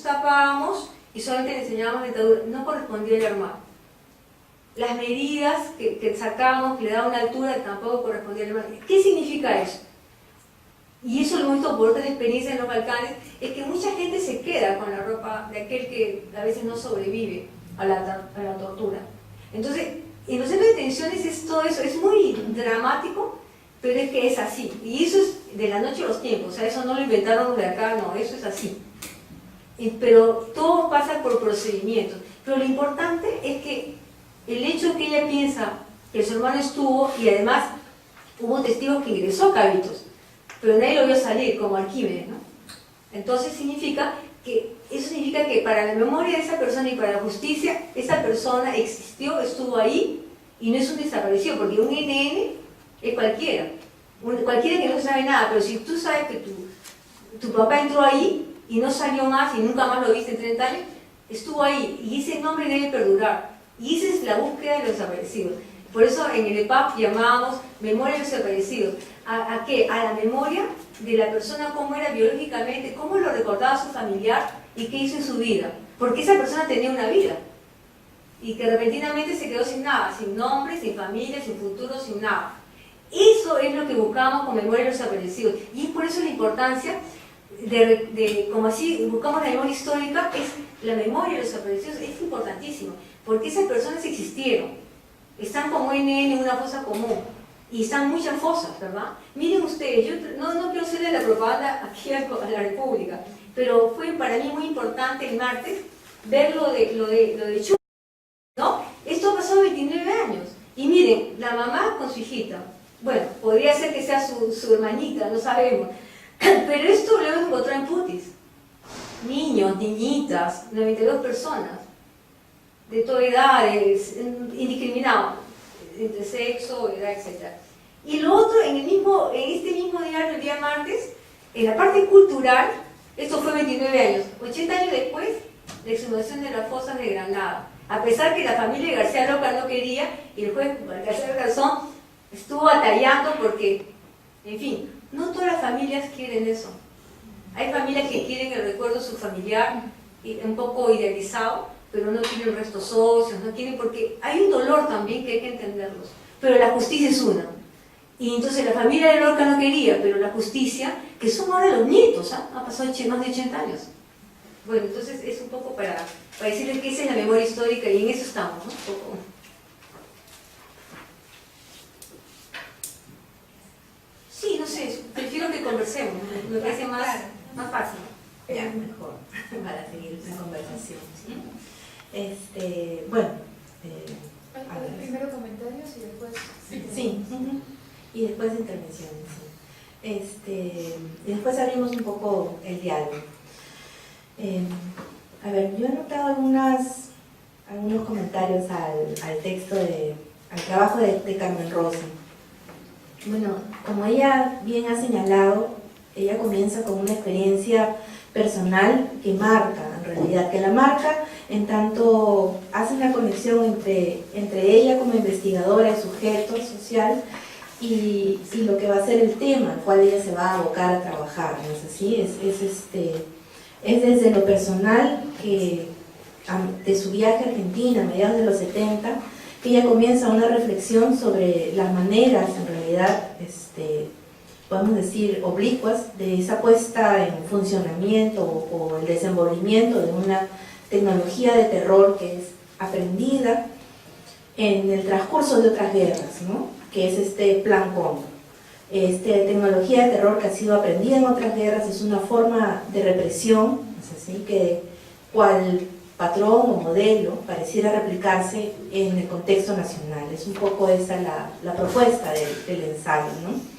tapábamos y solamente le enseñábamos dentadura, no correspondía al armado. Las medidas que sacábamos, que le daban una altura, tampoco correspondía al armado. ¿Qué significa eso? Y eso lo hemos visto por otras experiencias en los Balcanes, es que mucha gente se queda con la ropa de aquel que a veces no sobrevive a la tortura. Entonces, en los centros de detenciones es todo eso, es muy dramático, pero es que es así. Y eso es de la noche a los tiempos, o sea, eso no lo inventaron los de acá, no, eso es así. Pero todo pasa por procedimientos. Pero lo importante es que el hecho de que ella piensa que su hermano estuvo, y además hubo testigos que ingresó a Cabitos, pero nadie lo vio salir, como Arquímedes, ¿no? Entonces eso significa que para la memoria de esa persona y para la justicia, esa persona existió, estuvo ahí, y no es un desaparecido, porque un NN es cualquiera que no sabe nada, pero si tú sabes que tu papá entró ahí y no salió más y nunca más lo viste en 30 años, estuvo ahí, y ese nombre debe perdurar, y esa es la búsqueda de los desaparecidos. Por eso en el EPAP llamábamos memoria de los desaparecidos. ¿A qué? A la memoria de la persona, cómo era biológicamente, cómo lo recordaba su familiar y qué hizo en su vida. Porque esa persona tenía una vida y que repentinamente se quedó sin nada, sin nombre, sin familia, sin futuro, sin nada. Eso es lo que buscamos con memoria de los desaparecidos. Y es por eso la importancia como así buscamos la memoria histórica, es la memoria de los desaparecidos, es importantísimo. Porque esas personas existieron. Están como NN en una fosa común y están muchas fosas, ¿verdad? Miren ustedes, yo no quiero hacerle la propaganda aquí a la República, pero fue para mí muy importante el martes ver lo de Chuy, ¿no? Esto ha pasado 29 años y miren, la mamá con su hijita, bueno, podría ser que sea su hermanita, no sabemos, pero esto lo hemos encontrado en Putis, niños, niñitas, 92 personas de todas edades, indiscriminado, entre sexo, edad, etc. Y lo otro, en este mismo diario, el día martes, en la parte cultural, esto fue 29 años, 80 años después, la exhumación de las fosas de Granada. A pesar que la familia de García Lorca no quería, y el juez García Garzón estuvo batallando porque, en fin, no todas las familias quieren eso. Hay familias que quieren el recuerdo de su familiar, un poco idealizado, pero no quieren restos óseos, no quieren, porque hay un dolor también que hay que entenderlos. Pero la justicia es una. Y entonces la familia de Lorca no quería, pero la justicia, que son ahora los nietos, ¿ah? Han pasado más de 80 años. Bueno, entonces es un poco para decirles que esa es la memoria histórica y en eso estamos, ¿no? Un poco. Sí, no sé, prefiero que conversemos, me parece más fácil. Ya, mejor, para seguir la conversación. Bueno, primero comentarios y después... Sí, y después intervenciones. Y después abrimos un poco el diálogo. A ver, yo he notado algunos comentarios al texto, al trabajo de Carmen Rosa. Bueno, como ella bien ha señalado, ella comienza con una experiencia personal que marca, en realidad, que la marca en tanto hace una conexión entre ella como investigadora y sujeto social y lo que va a ser el tema al cual ella se va a abocar a trabajar, ¿no es así? Es desde lo personal que de su viaje a Argentina a mediados de los 70 que ella comienza una reflexión sobre las maneras, en realidad, podemos decir, oblicuas de esa puesta en funcionamiento o el desenvolvimiento de una tecnología de terror que es aprendida en el transcurso de otras guerras, ¿no? Que es este Plan Cóndor. Tecnología de terror que ha sido aprendida en otras guerras es una forma de represión, ¿es así? Que cual patrón o modelo pareciera replicarse en el contexto nacional. Es un poco esa la propuesta del ensayo, ¿no?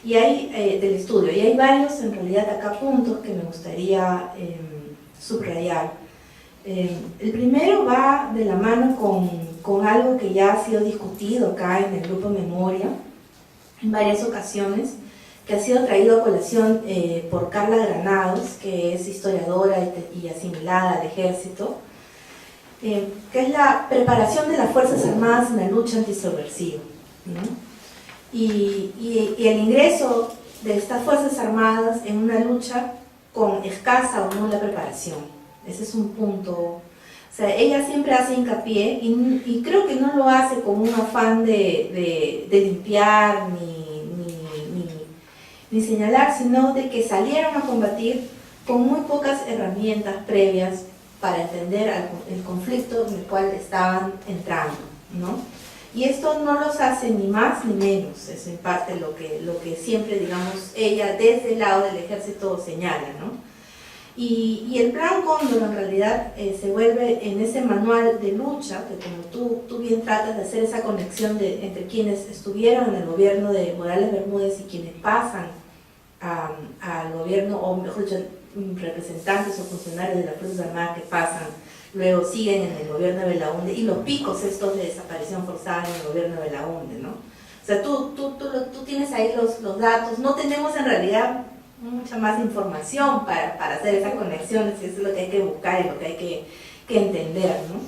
Y hay del estudio, y hay varios en realidad acá puntos que me gustaría subrayar. El primero va de la mano con algo que ya ha sido discutido acá en el grupo Memoria en varias ocasiones, que ha sido traído a colación por Carla Granados, que es historiadora y asimilada al ejército, que es la preparación de las Fuerzas Armadas en la lucha antisubversiva, ¿no? Y el ingreso de estas Fuerzas Armadas en una lucha con escasa o nula preparación, Ese es un punto. O sea, ella siempre hace hincapié y creo que no lo hace con un afán de limpiar ni señalar, sino de que salieron a combatir con muy pocas herramientas previas para entender el conflicto en el cual estaban entrando, ¿no? Y esto no los hace ni más ni menos, es en parte lo que siempre, digamos, ella desde el lado del ejército señala, ¿no? Y el Plan Cóndor en realidad se vuelve en ese manual de lucha, que como tú bien tratas de hacer esa conexión entre quienes estuvieron en el gobierno de Morales Bermúdez y quienes pasan al gobierno, o mejor dicho, representantes o funcionarios de las Fuerzas Armadas que pasan, luego siguen en el gobierno de Belaúnde, y los picos estos de desaparición forzada en el gobierno de Belaúnde, ¿no? O sea, tú tienes ahí los datos, no tenemos en realidad mucha más información para hacer esa conexión, eso es lo que hay que buscar y lo que hay que entender, ¿no?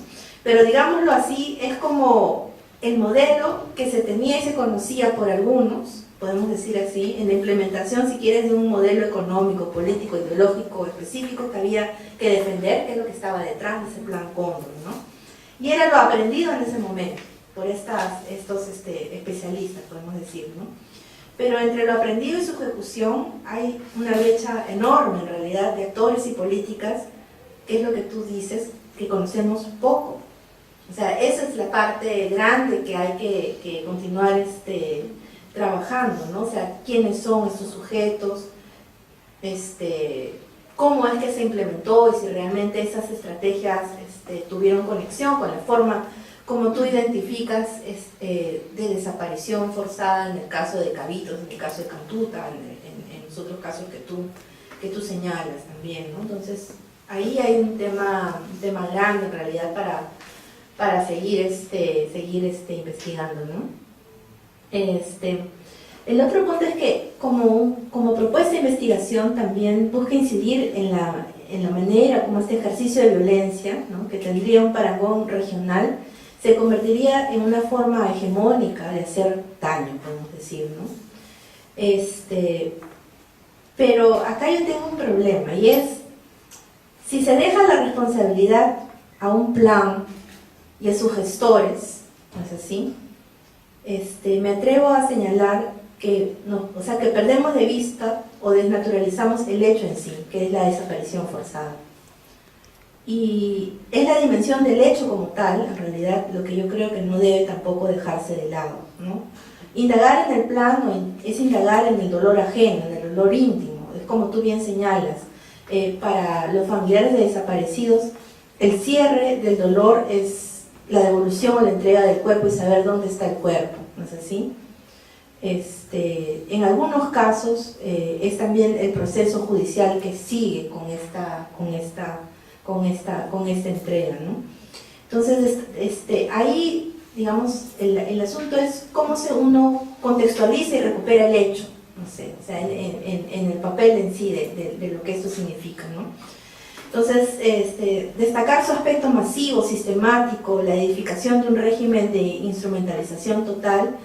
Pero digámoslo así, es como el modelo que se tenía y se conocía por algunos, podemos decir así, en la implementación, si quieres, de un modelo económico, político, ideológico específico que había que defender, que es lo que estaba detrás de ese Plan Cóndor, ¿no? Y era lo aprendido en ese momento por estos especialistas, podemos decir, ¿no? Pero entre lo aprendido y su ejecución hay una brecha enorme, en realidad, de actores y políticas, que es lo que tú dices, que conocemos poco. O sea, esa es la parte grande que hay que continuar trabajando, ¿no? O sea, quiénes son estos sujetos, cómo es que se implementó y si realmente esas estrategias tuvieron conexión con la forma como tú identificas de desaparición forzada en el caso de Cabitos, en el caso de Cantuta, en los otros casos que tú señalas también, ¿no? Entonces, ahí hay un tema grande en realidad para seguir investigando, ¿no? El otro punto es que como propuesta de investigación también busca incidir en la manera como este ejercicio de violencia, ¿no?, que tendría un parangón regional, se convertiría en una forma hegemónica de hacer daño, podemos decir, ¿no? Pero acá yo tengo un problema, y es, si se deja la responsabilidad a un plan y a sus gestores, ¿no es así? Me atrevo a señalar que perdemos de vista o desnaturalizamos el hecho en sí, que es la desaparición forzada. Y es la dimensión del hecho como tal, en realidad, lo que yo creo que no debe tampoco dejarse de lado, ¿no? Indagar en el plano es indagar en el dolor ajeno, en el dolor íntimo, es como tú bien señalas. Para los familiares de desaparecidos, el cierre del dolor es la devolución o la entrega del cuerpo y saber dónde está el cuerpo, ¿no es así? En algunos casos es también el proceso judicial que sigue con esta entrega, ¿no? Entonces, ahí, digamos, el asunto es cómo uno contextualiza y recupera el hecho, no sé, o sea, en el papel en sí de lo que esto significa, ¿no? Entonces, destacar su aspecto masivo, sistemático, la edificación de un régimen de instrumentalización total,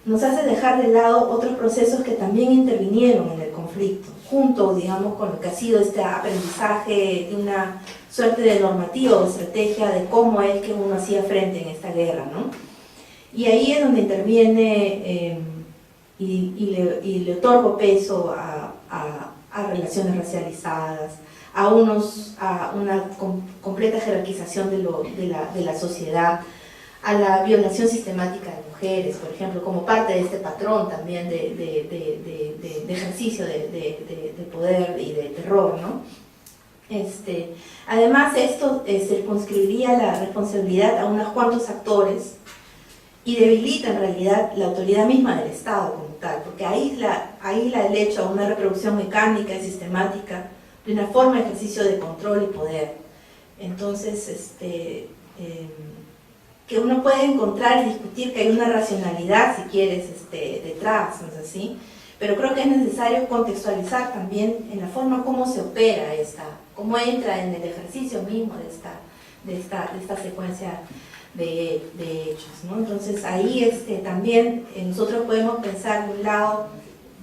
nos hace dejar de lado otros procesos que también intervinieron en el conflicto, junto, digamos, con lo que ha sido este aprendizaje de una suerte de normativa o estrategia de cómo es que uno hacía frente en esta guerra, ¿no? Y ahí es donde interviene y le otorgo peso a relaciones racializadas, a una completa jerarquización de la sociedad, a la violación sistemática de mujeres, por ejemplo, como parte de este patrón también de ejercicio de poder y de terror, ¿no? Además, esto circunscribiría la responsabilidad a unos cuantos actores y debilita en realidad la autoridad misma del Estado como tal, porque aísla el hecho a una reproducción mecánica y sistemática de una forma de ejercicio de control y poder. Entonces, que uno puede encontrar y discutir que hay una racionalidad, si quieres, detrás, ¿no es así? Pero creo que es necesario contextualizar también en la forma como se opera cómo entra en el ejercicio mismo de esta secuencia de hechos, ¿no? Entonces ahí también nosotros podemos pensar de un lado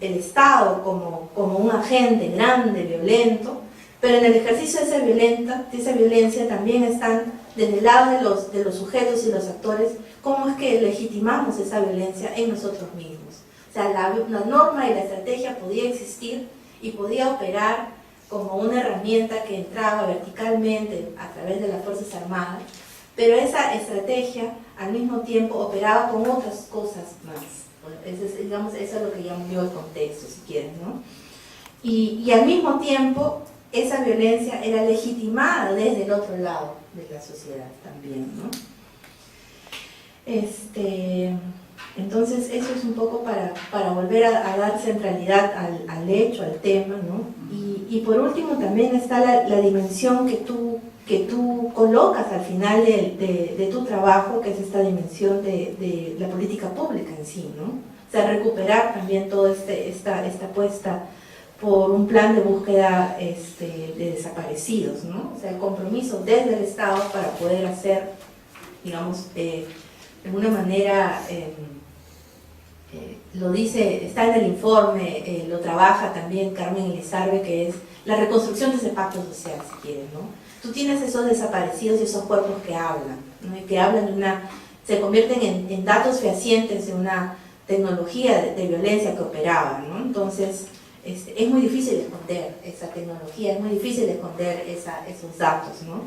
el Estado como un agente grande, violento, Pero en el ejercicio de esa violencia también están desde el lado de los sujetos y los actores, cómo es que legitimamos esa violencia en nosotros mismos. O sea, la norma y la estrategia podía existir y podía operar como una herramienta que entraba verticalmente a través de las Fuerzas Armadas, pero esa estrategia al mismo tiempo operaba con otras cosas más. Eso es lo que llamo yo el contexto, si quieren, ¿no? Y al mismo tiempo, esa violencia era legitimada desde el otro lado de la sociedad también, ¿no? Entonces, eso es un poco para volver a dar centralidad al hecho, al tema, ¿no? Y por último también está la dimensión que tú colocas al final de tu trabajo, que es esta dimensión de la política pública en sí, ¿no? O sea, recuperar también toda esta apuesta por un plan de búsqueda de desaparecidos, ¿no? O sea, el compromiso desde el Estado para poder hacer, digamos, de alguna manera, lo dice, está en el informe, lo trabaja también Carmen Elizarbe, que es la reconstrucción de ese pacto social, si quieren, ¿no? Tú tienes esos desaparecidos y esos cuerpos que hablan, ¿no? Y que hablan se convierten en datos fehacientes de una tecnología de violencia que operaba, ¿no? Entonces, es muy difícil esconder esa tecnología, es muy difícil esconder esos datos, ¿no?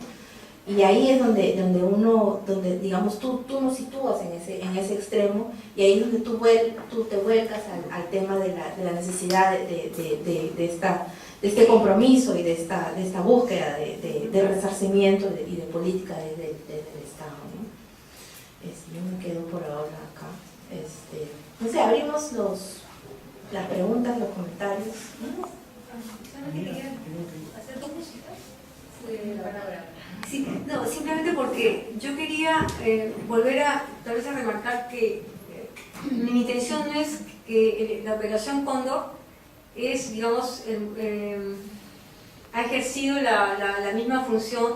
Y ahí es donde digamos, tú nos sitúas en ese extremo, y ahí es donde tú te vuelcas al tema de la necesidad de este compromiso y de esta búsqueda de resarcimiento y de política desde el Estado, ¿no? Yo me quedo por ahora acá. No sé, abrimos las preguntas, los comentarios. ¿Hacer dos músicas? Sí, no, simplemente porque yo quería volver tal vez a remarcar que mi intención no es que la Operación Cóndor es, digamos, ha ejercido la misma función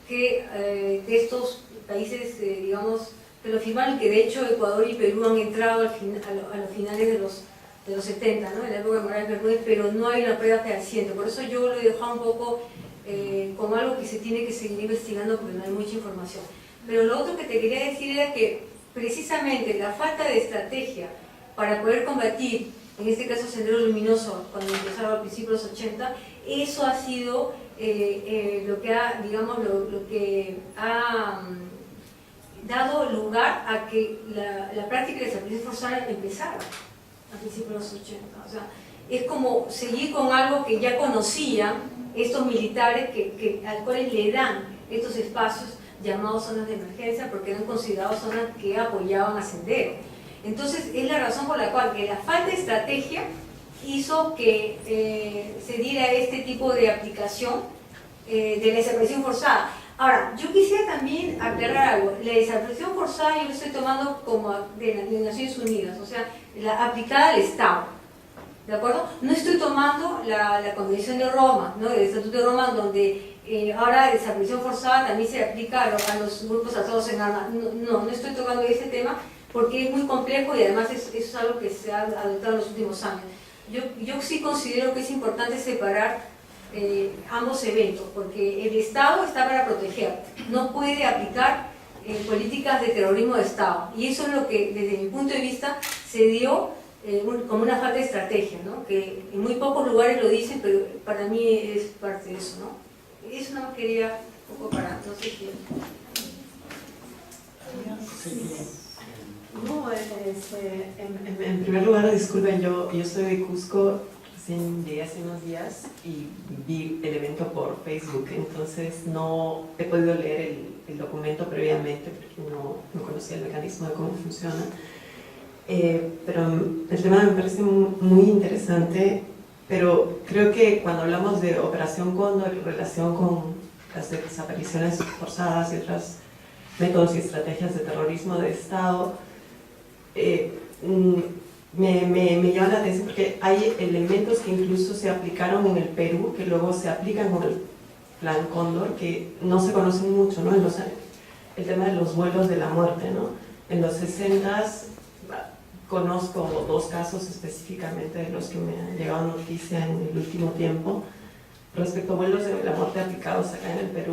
que estos países, digamos, que lo firmaron, que de hecho Ecuador y Perú han entrado a los finales de los 70, ¿no? En la época de Morales Bermúdez, pero no hay una prueba fehaciente. Por eso yo lo he dejado un poco como algo que se tiene que seguir investigando, porque no hay mucha información. Pero lo otro que te quería decir era que precisamente la falta de estrategia para poder combatir, en este caso Sendero Luminoso, cuando empezaron a principios de los 80, eso ha sido lo que ha, digamos, lo que ha dado lugar a que la práctica de desaparición forzada empezara a principios de los 80. O sea, es como seguir con algo que ya conocían estos militares al cual le dan estos espacios llamados zonas de emergencia, porque eran considerados zonas que apoyaban a Sendero. Entonces es la razón por la cual que la falta de estrategia hizo que se diera este tipo de aplicación de la desaparición forzada. Ahora, yo quisiera también aclarar algo. La desaparición forzada yo lo estoy tomando como de Naciones Unidas, o sea, la aplicada al Estado. ¿De acuerdo? No estoy tomando la Convención de Roma, ¿no? El Estatuto de Roma, donde ahora desaparición forzada también se aplica a los grupos armados en armas. No estoy tocando ese tema porque es muy complejo y además eso es algo que se ha adoptado en los últimos años. Yo sí considero que es importante separar ambos eventos, porque el Estado está para proteger, no puede aplicar políticas de terrorismo de Estado. Y eso es lo que, desde mi punto de vista, se dio como una falta de estrategia, ¿no? Que en muy pocos lugares lo dicen, pero para mí es parte de eso, ¿no? Eso no quería un poco para, no sé si... No, en primer lugar, disculpen, yo soy de Cusco, recién llegué hace unos días y vi el evento por Facebook, entonces no he podido leer el documento previamente porque no conocía el mecanismo de cómo funciona. Pero el tema me parece muy interesante, pero creo que cuando hablamos de Operación Cóndor en relación con las desapariciones forzadas y otros métodos y estrategias de terrorismo de Estado, me llama la atención porque hay elementos que incluso se aplicaron en el Perú, que luego se aplican con el Plan Cóndor, que no se conocen mucho, ¿no? El tema de los vuelos de la muerte, ¿no? En los 60s conozco dos casos específicamente de los que me han llegado noticia en el último tiempo, respecto a vuelos de la muerte aplicados acá en el Perú,